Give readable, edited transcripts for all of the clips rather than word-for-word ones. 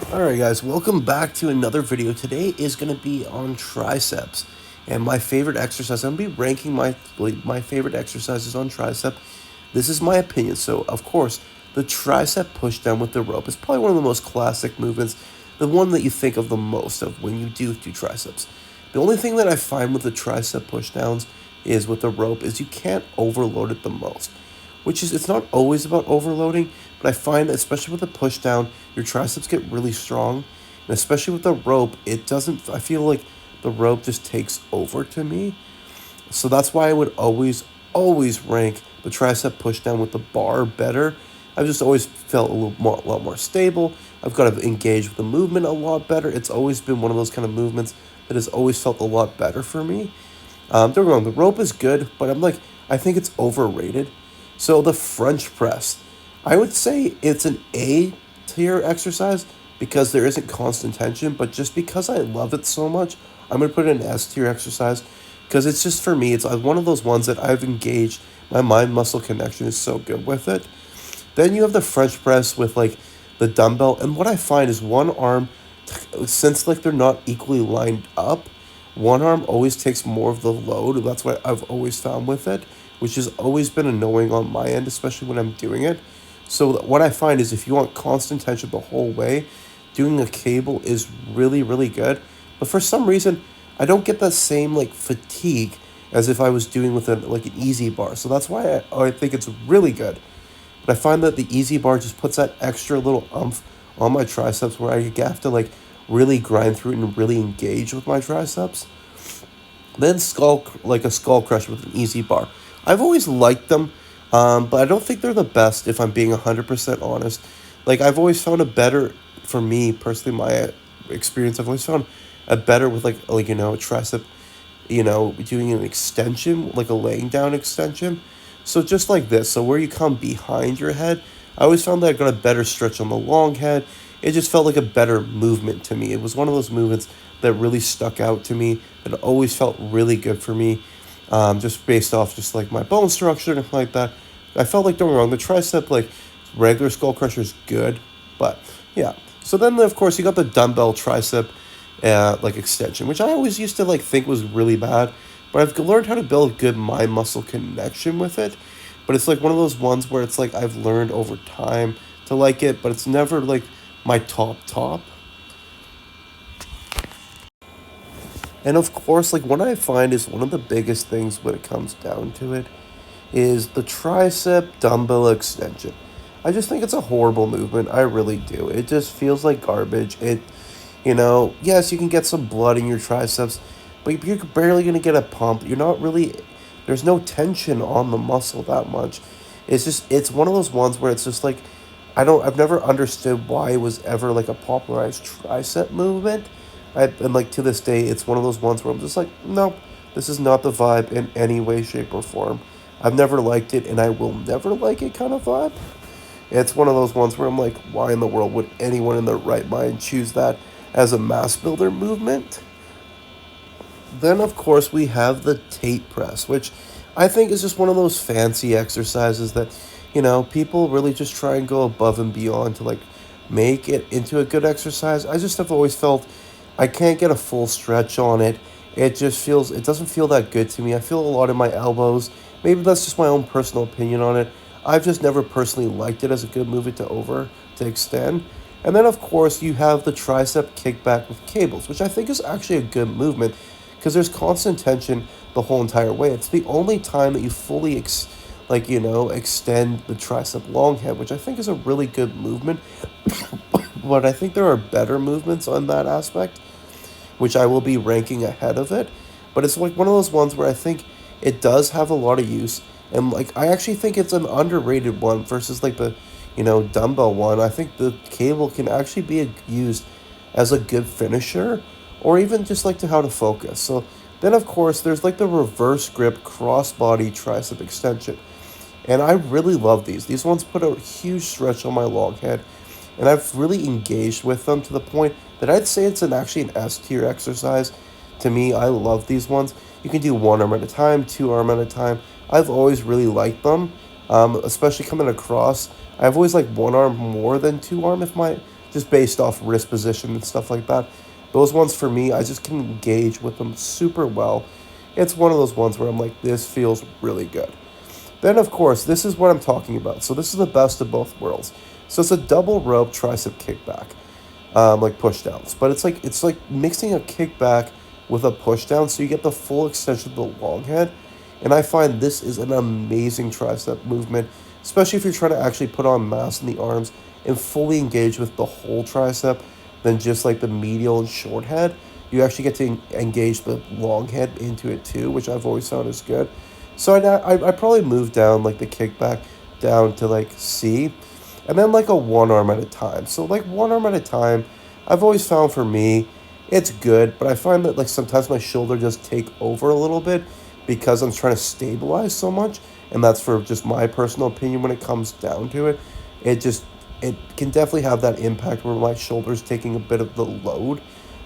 Alright guys, welcome back to another video. Today is going to be on triceps and my favorite exercise. I'm going to be ranking my favorite exercises on tricep. This is my opinion. So of course, the tricep pushdown with the rope is probably one of the most classic movements, the one that you think of the most of when you do triceps. The only thing that I find with the tricep pushdowns is with the rope is you can't overload it the most, which is it's not always about overloading, but I find that especially with the push down, your triceps get really strong, and especially with the rope, it doesn't. I feel like the rope just takes over to me, so that's why I would always rank the tricep push down with the bar better. I've just always felt a lot more stable. I've got to engage with the movement a lot better. It's always been one of those kind of movements that has always felt a lot better for me. Don't get me wrong, the rope is good, but I think it's overrated. So the French press, I would say it's an A tier exercise because there isn't constant tension, but just because I love it so much, I'm gonna put it in an S tier exercise because it's just for me, it's one of those ones that I've engaged. My mind muscle connection is so good with it. Then you have the French press with like the dumbbell, and what I find is one arm, since like they're not equally lined up, one arm always takes more of the load. That's what I've always found with it, which has always been annoying on my end, especially when I'm doing it. So what I find is if you want constant tension the whole way, doing a cable is really good. But for some reason, I don't get that same like fatigue as if I was doing with an easy bar. So that's why I think it's really good. But I find that the easy bar just puts that extra little umph on my triceps where I have to like really grind through it and really engage with my triceps. Then a skull crusher with an easy bar. I've always liked them, but I don't think they're the best if I'm being 100% honest. Like I've always found a better, for me personally, my experience, I've always found a better with a tricep, doing an extension, like a laying down extension. So just like this, so where you come behind your head, I always found that I got a better stretch on the long head. It just felt like a better movement to me. It was one of those movements that really stuck out to me, that always felt really good for me, just based off just like my bone structure and like that. I felt like, don't get me wrong, the tricep, like regular skull crusher is good, but yeah. So then, of course, you got the dumbbell tricep, like extension, which I always used to like think was really bad, but I've learned how to build good mind muscle connection with it. But it's like one of those ones where it's like I've learned over time to like it, but it's never like my top. And of course, like what I find is one of the biggest things when it comes down to it is the tricep dumbbell extension. I just think it's a horrible movement. I really do. It just feels like garbage. Yes, you can get some blood in your triceps, but you're barely going to get a pump. You're not really, there's no tension on the muscle that much. It's one of those ones where it's just like, I've never understood why it was ever like a popularized tricep movement. And like to this day, it's one of those ones where I'm just like, no, this is not the vibe in any way, shape, or form. I've never liked it, and I will never like it kind of vibe. It's one of those ones where I'm like, why in the world would anyone in their right mind choose that as a mass builder movement? Then, of course, we have the Tate Press, which I think is just one of those fancy exercises that, people really just try and go above and beyond to like make it into a good exercise. I just have always felt I can't get a full stretch on it. It doesn't feel that good to me. I feel a lot in my elbows. Maybe that's just my own personal opinion on it. I've just never personally liked it as a good movement to extend. And then, of course, you have the tricep kickback with cables, which I think is actually a good movement because there's constant tension the whole entire way. It's the only time that you fully extend the tricep long head, which I think is a really good movement. But I think there are better movements on that aspect, which I will be ranking ahead of it. But it's like one of those ones where I think it does have a lot of use, and like I actually think it's an underrated one versus like the, dumbbell one. I think the cable can actually be used as a good finisher, or even just like to how to focus. So then of course there's like the reverse grip crossbody tricep extension. And I really love these. These ones put a huge stretch on my long head, and I've really engaged with them to the point that I'd say it's actually an S tier exercise. To me, I love these ones. You can do one arm at a time, two arm at a time. I've always really liked them, especially coming across. I've always liked one arm more than two arm just based off wrist position and stuff like that. Those ones for me, I just can engage with them super well. It's one of those ones where I'm like, this feels really good. Then, of course, this is what I'm talking about. So this is the best of both worlds. So it's a double rope tricep kickback, like push downs. But it's like mixing a kickback with a push down, so you get the full extension of the long head. And I find this is an amazing tricep movement, especially if you're trying to actually put on mass in the arms and fully engage with the whole tricep than just like the medial and short head. You actually get to engage the long head into it too, which I've always found is good. So I probably move down like the kickback down to like C, and then like a one arm at a time. So like one arm at a time, I've always found for me, it's good, but I find that like sometimes my shoulder just take over a little bit because I'm trying to stabilize so much, and that's for just my personal opinion when it comes down to it. It can definitely have that impact where my shoulder's taking a bit of the load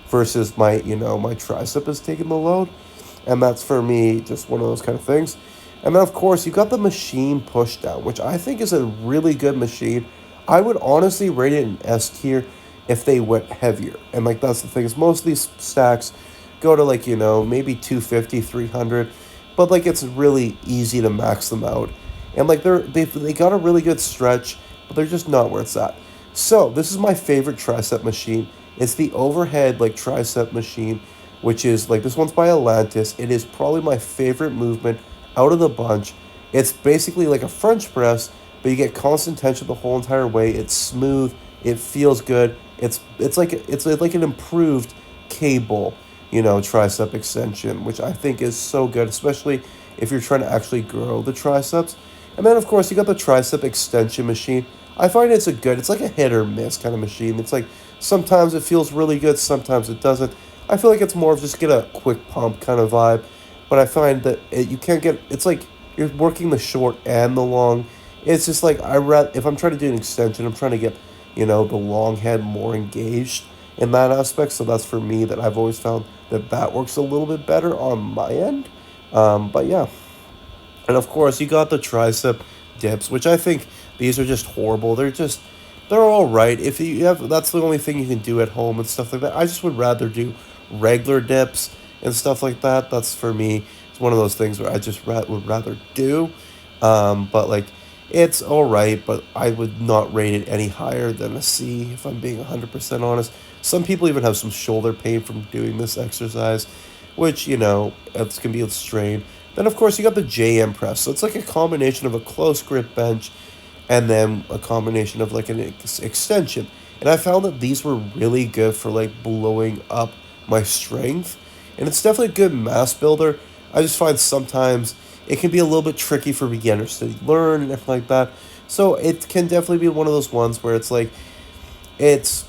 versus my tricep is taking the load. And that's for me just one of those kind of things. And then of course you got the machine push down, which I think is a really good machine. I would honestly rate it an S tier if they went heavier. And like that's the thing, is most of these stacks go to like, maybe 250, 300, but like it's really easy to max them out. And like they got a really good stretch, but they're just not where it's at. So this is my favorite tricep machine. It's the overhead like tricep machine, which is like, this one's by Atlantis. It is probably my favorite movement out of the bunch. It's basically like a French press, but you get constant tension the whole entire way. It's smooth. It feels good. It's like an improved cable, tricep extension, which I think is so good, especially if you're trying to actually grow the triceps. And then of course you got the tricep extension machine. I find it's like a hit or miss kind of machine. It's like sometimes it feels really good, sometimes it doesn't. I feel like it's more of just get a quick pump kind of vibe, but I find that you can't get. It's like you're working the short and the long. It's just like if I'm trying to do an extension, I'm trying to get the long head more engaged in that aspect. So that's for me that I've always found that works a little bit better on my end. But yeah, and of course you got the tricep dips, which I think these are just horrible. They're all right. If you have, that's the only thing you can do at home and stuff like that. I just would rather do regular dips and stuff like that. That's for me. It's one of those things where I just would rather do. But like, it's all right, but I would not rate it any higher than a C if I'm being 100% honest. Some people even have some shoulder pain from doing this exercise, which, it's going to be a strain. Then, of course, you got the JM press. So it's like a combination of a close grip bench and then a combination of like an extension. And I found that these were really good for like blowing up my strength. And it's definitely a good mass builder. I just find sometimes it can be a little bit tricky for beginners to learn and everything like that. So it can definitely be one of those ones where it's like, it's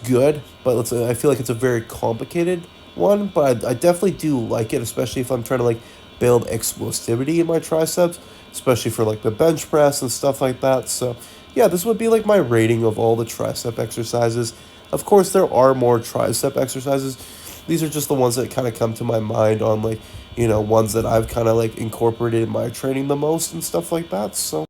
good, but I feel like it's a very complicated one. But I definitely do like it, especially if I'm trying to like build explosivity in my triceps, especially for like the bench press and stuff like that. So yeah, this would be like my rating of all the tricep exercises. Of course, there are more tricep exercises. These are just the ones that kind of come to my mind on like, ones that I've kind of like incorporated in my training the most and stuff like that. So